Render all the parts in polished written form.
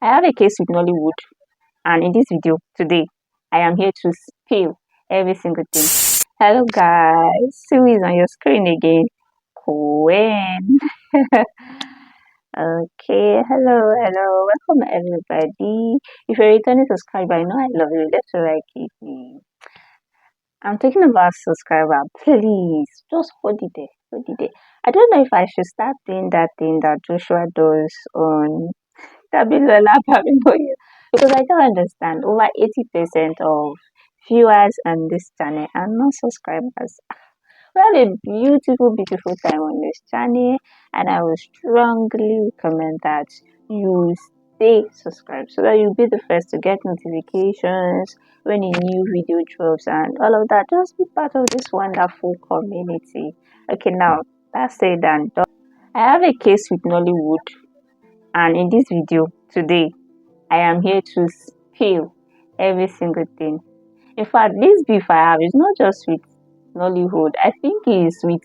I have a case with Nollywood, and in this video today, I am here to spill every single thing. Hello, guys. Who is on your screen again? Queen. Okay, hello. Welcome, everybody. If you're a returning subscriber, I know I love you. Let's like it. I'm talking about subscriber. Please, just hold it there. Hold it there. I don't know if I should start doing that thing that Joshua does on Tabilola Babinoye, because I don't understand. Over 80% of viewers on this channel are not subscribers. We have a beautiful time on this channel, and I would strongly recommend that you stay subscribed so that you'll be the first to get notifications when a new video drops and all of that. Just be part of this wonderful community. Okay, now that's said and done. I have a case with Nollywood, and in this video today, I am here to spill every single thing. In fact, this beef I have is not just with Nollywood. I think it's with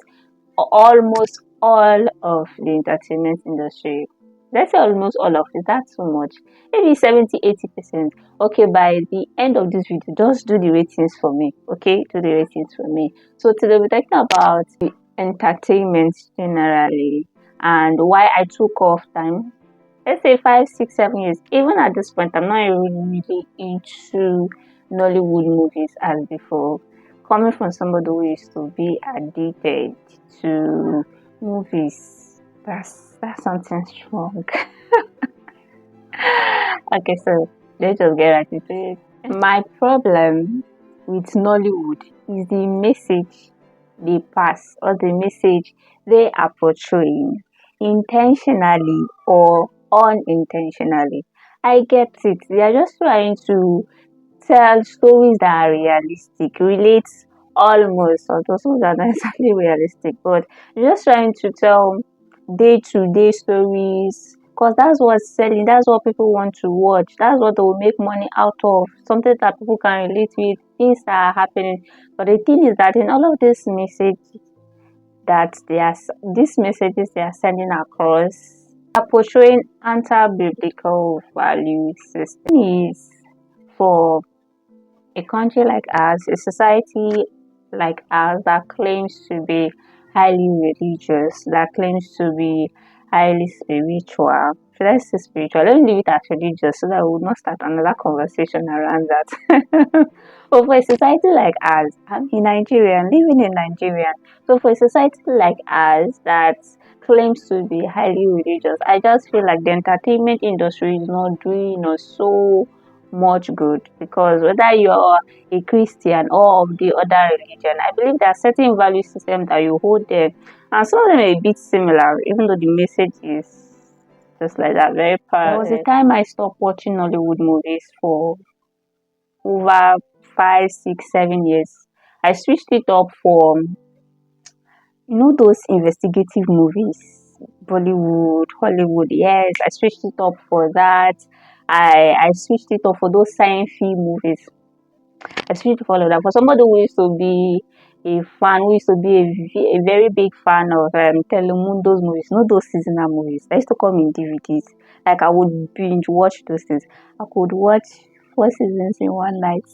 almost all of the entertainment industry. Let's say almost all of it. That's so much. Maybe 70-80%. Okay, by the end of this video, just do the ratings for me. Okay, do the ratings for me. So today we're talking about the entertainment generally and why I took off time. Let's say 5, 6, 7 years. Even at this point, I'm not really into Nollywood movies as before. Coming from somebody who used to be addicted to movies, that's something strong. Okay, so let's just get right into it. My problem with Nollywood is the message they pass or the message they are portraying intentionally or unintentionally. I get it. They are just trying to tell stories that are realistic, relate almost, although some are not exactly realistic, but they're just trying to tell day-to-day stories because that's what's selling, that's what people want to watch, that's what they will make money out of, something that people can relate with, things that are happening. But the thing is that in all of this message that these messages they are sending across are portraying anti-biblical value system is for a country like ours, a society like ours that claims to be highly religious, that claims to be highly spiritual. Should I say spiritual? Let me leave it at religious so that we will not start another conversation around that. But for a society like ours, I'm in Nigeria, I'm living in Nigeria. So for a society like ours that claims to be highly religious, I just feel like the entertainment industry is not doing us so much good, because whether you're a Christian or of the other religion, I believe there are certain value systems that you hold there, and some of them are a bit similar, even though the message is just like that, very parallel. There was a time I stopped watching Hollywood movies for over 5, 6, 7 years. I switched it up for those investigative movies, Bollywood, Hollywood. Yes, I switched it up for that. I switched it up for those science fiction movies. I switched for all of that. For somebody who used to be a fan, who used to be a very big fan of Telemundo's movies, not those seasonal movies. I used to come in DVDs. Like I would binge watch those things. I could watch 4 seasons in one night.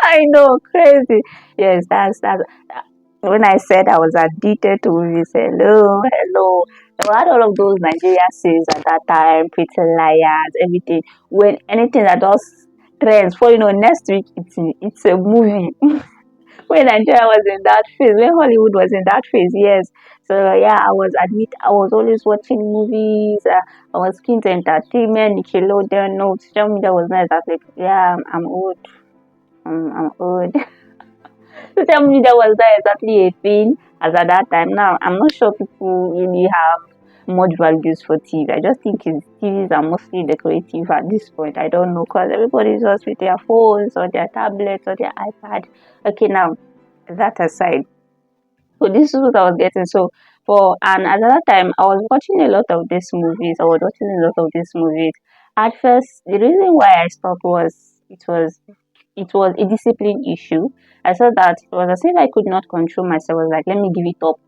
I know, crazy. Yes, that's when I said I was addicted to movies. Hello. So I had all of those Nigeria scenes at that time, Pretty Liars, everything. When anything that does trends, for next week it's a movie. When Nigeria was in that phase, when Hollywood was in that phase, yes. So yeah, I was always watching movies. I was keen to entertainment, Nickelodeon, no, social media was not exactly. Yeah, I'm old. I'm old. Social media was not exactly a thing as at that time. Now, I'm not sure people really have much values for TV. I just think TVs are mostly decorative at this point. I don't know, because everybody's just with their phones or their tablets or their iPad. Okay, now, that aside. So this is what I was getting. So and at that time I was watching a lot of these movies. I was watching a lot of these movies. At first, the reason why I stopped was it was a discipline issue. I saw that it was as if I could not control myself. I was like, let me give it up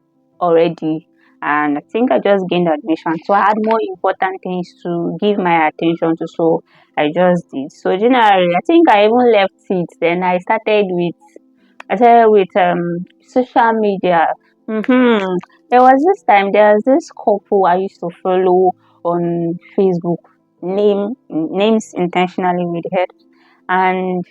already. and I think I just gained admission. So I had more important things to give my attention to, so I just did. So generally, I think I even left it. Then I started with social media. Mm-hmm. There was this time, there's this couple I used to follow on Facebook. Names intentionally withheld, and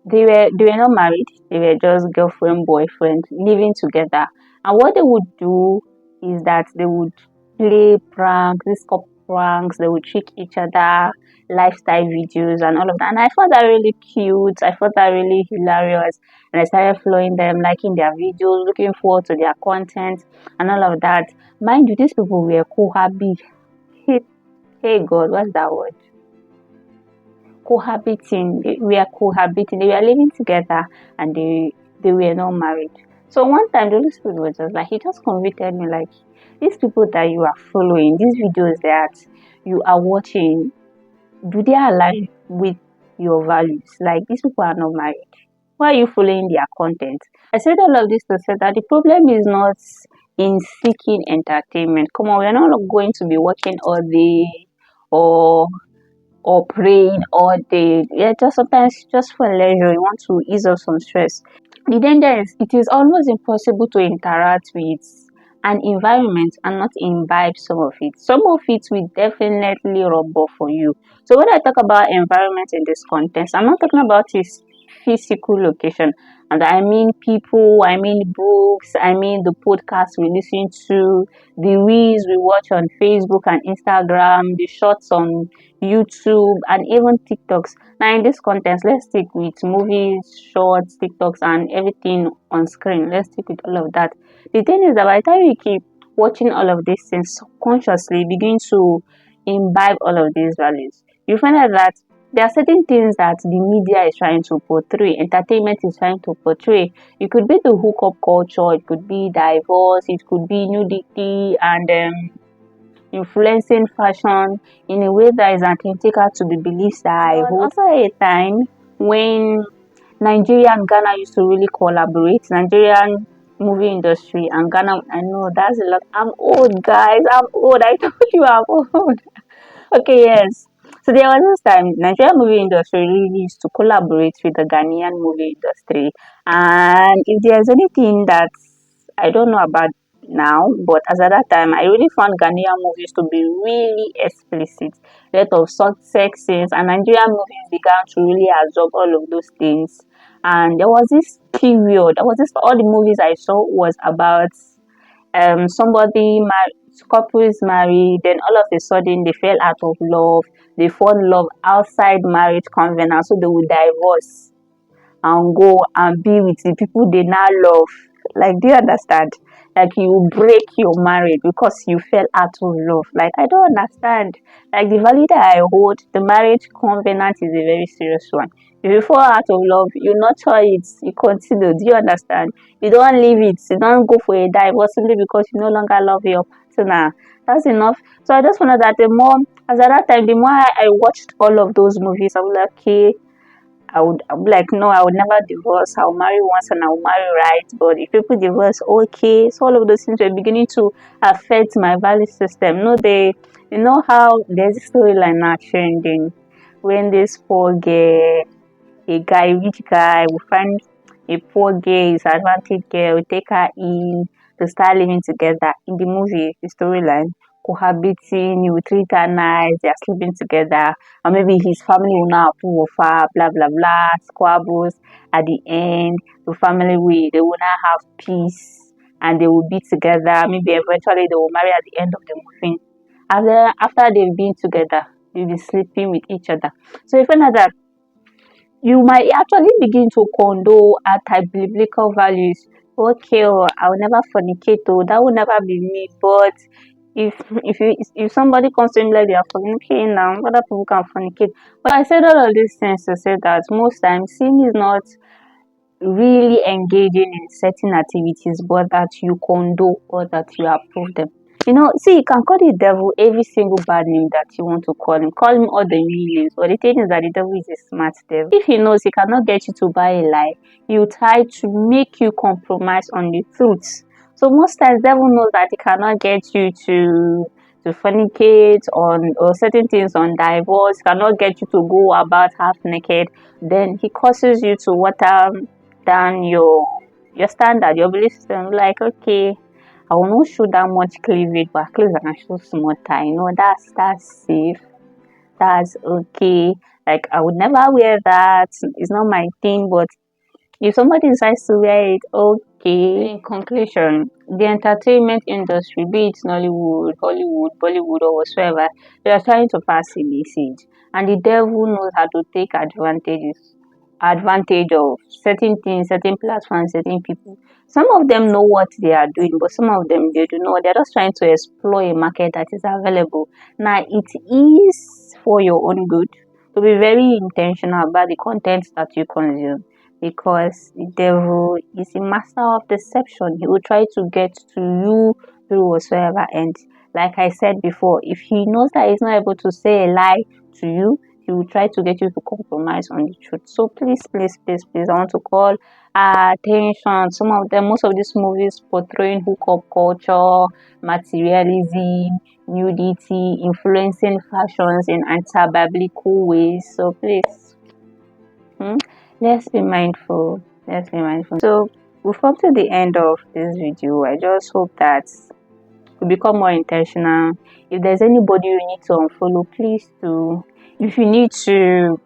they were not married. They were just girlfriend boyfriend living together. And what they would do is that they would play pranks, this couple pranks. They would trick each other, lifestyle videos, and all of that. And I found that really cute. I found that really hilarious. And I started following them, liking their videos, looking forward to their content, and all of that. Mind you, these people were cohabit. Hey, hey God, what's that word? Cohabiting. We are cohabiting. They were living together, and they were not married. So one time the Holy Spirit was just like, he just convicted me, like, these people that you are following, these videos that you are watching, do they align with your values? Like, these people are not married. Why are you following their content? I said all of this to say that the problem is not in seeking entertainment. Come on, we're not going to be working all day or praying all day. Yeah, just sometimes just for leisure, you want to ease off some stress. The danger is it is almost impossible to interact with an environment and not imbibe some of it. Some of it will definitely rub off for you. So when I talk about environment in this context, I'm not talking about its physical location. And I mean people, I mean books, I mean the podcasts we listen to, the reels we watch on Facebook and Instagram, the shorts on YouTube, and even TikToks. Now, in this context, let's stick with movies, shorts, TikToks, and everything on screen. Let's stick with all of that. The thing is that by the time you keep watching all of these things, subconsciously begin to imbibe all of these values, you find out that there are certain things that the media is trying to portray, entertainment is trying to portray. It could be the hookup culture, it could be divorce, it could be nudity, and influencing fashion in a way that is antithetical to the beliefs that I hold. Also, a time when Nigeria and Ghana used to really collaborate. Nigerian movie industry and Ghana. I know that's a lot. I'm old, guys. I'm old. I told you I'm old. Okay, yes. So there was this time Nigerian movie industry really used to collaborate with the Ghanaian movie industry. And if there's anything that I don't know about now, but as at that time, I really found Ghanaian movies to be really explicit. A lot of sex scenes, and Nigerian movies began to really absorb all of those things. And there was this period, there was this all the movies I saw was about somebody married, couple is married, then all of a sudden they fell out of love, they fall in love outside marriage covenant, so they will divorce and go and be with the people they now love. Like, do you understand? Like, you break your marriage because you fell out of love. Like, I don't understand. Like, the value that I hold, the marriage covenant is a very serious one. If you fall out of love, you nurture it, you continue. Do you understand? You don't leave it. You don't go for a divorce simply because you no longer love your partner. That's enough. So I just found out that the more, as at that time, the more I watched all of those movies, I was like, okay, I'm like, no, I would never divorce. I'll marry once and I'll marry right. But if people divorce, okay. So all of those things were beginning to affect my value system. No, you know how there's a storyline now trending when this poor girl, a guy, rich guy, will find a poor girl, disadvantaged girl, will take her in to start living together. In the movie, the storyline, cohabiting, you will treat her nice, they are sleeping together, or maybe his family will now approve of her, blah blah blah, squabbles. At the end, the family they will now have peace and they will be together. Maybe eventually they will marry at the end of the movie. After they've been together, they'll be sleeping with each other. So if another you might actually begin to condone anti-biblical values. Okay, oh, I will never fornicate. Oh, that will never be me. But if somebody comes to me like they are fornicating now, other people can fornicate. But I said all of these things to say that most times sin is not really engaging in certain activities, but that you condone or that you approve them. See, you can call the devil every single bad name that you want to call him. Call him all the new names. But the thing is that the devil is a smart devil. If he knows he cannot get you to buy a lie, he will try to make you compromise on the truth. So most times devil knows that he cannot get you to fornicate on or certain things on divorce, cannot get you to go about half naked, then he causes you to water down your standard, your belief system. Like, okay, I will not show that much cleavage, but at least I can show small tie. That's safe. That's okay. Like I would never wear that. It's not my thing, but if somebody decides to wear it, okay. In conclusion, the entertainment industry, be it Nollywood, Hollywood, Bollywood, or whatsoever, they are trying to pass a message, and the devil knows how to take advantage of certain things, certain platforms, certain people. Some of them know what they are doing, but some of them they do not. They're just trying to exploit a market that is available. Now it is for your own good to be very intentional about the content that you consume, because the devil is a master of deception. He will try to get to you through whatsoever. And like I said before, if he knows that he's not able to say a lie to you, he will try to get you to compromise on the truth. So please, please, please, please, I want to call attention. Most of these movies portraying hookup culture, materialism, nudity, influencing fashions in anti-biblical ways. So please, hmm, let's be mindful. Let's be mindful. So we've come to the end of this video. I just hope that we become more intentional. If there's anybody you need to unfollow, please do. If you need to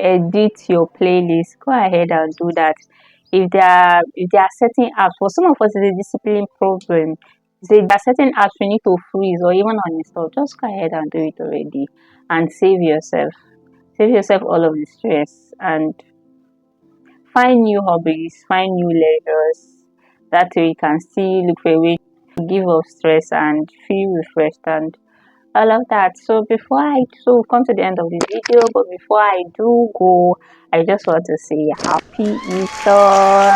edit your playlist, go ahead and do that. If there are certain apps, for some of us it's a discipline problem. Say there are certain apps you need to freeze or even uninstall, just go ahead and do it already and save yourself. Save yourself all of the stress and find new hobbies, find new leisures. That way you can still look for a way to give up stress and feel refreshed and all of that. So we've come to the end of this video, but before I do go, I just want to say happy Easter.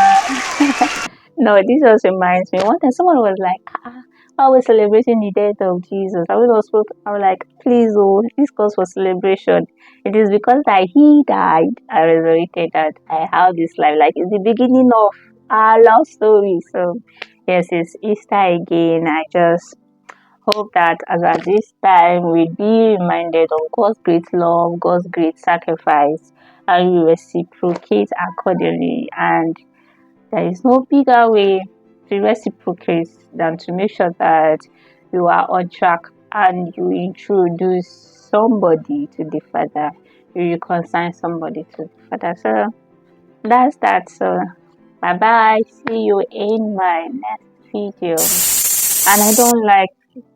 No, this just reminds me. One time someone was like, why are we celebrating the death of Jesus? I was also, I was like, please, oh, this calls for celebration. It is because that he died, I resurrected, that I have this life. Like, it's the beginning of our love story. So, yes, it's Easter again. I just hope that as at this time we be reminded of God's great love, God's great sacrifice, and we reciprocate accordingly. And there is no bigger way to reciprocate than to make sure that you are on track and you introduce somebody to the Father, you reconcile somebody to the Father. So that's that. So bye bye. See you in my next video. And I don't like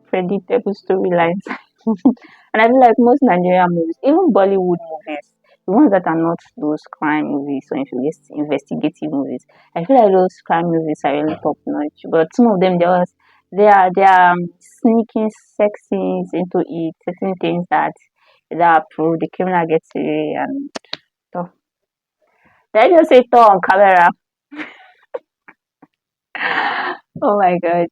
predictable storylines. And I feel like most Nigerian movies, even Bollywood movies, the ones that are not those crime movies or investigative movies, I feel like those crime movies are really top notch. But some of them, they are sneaking sex scenes into it, certain things that prove the criminal gets away and stuff. Did I just say on camera? Oh my god.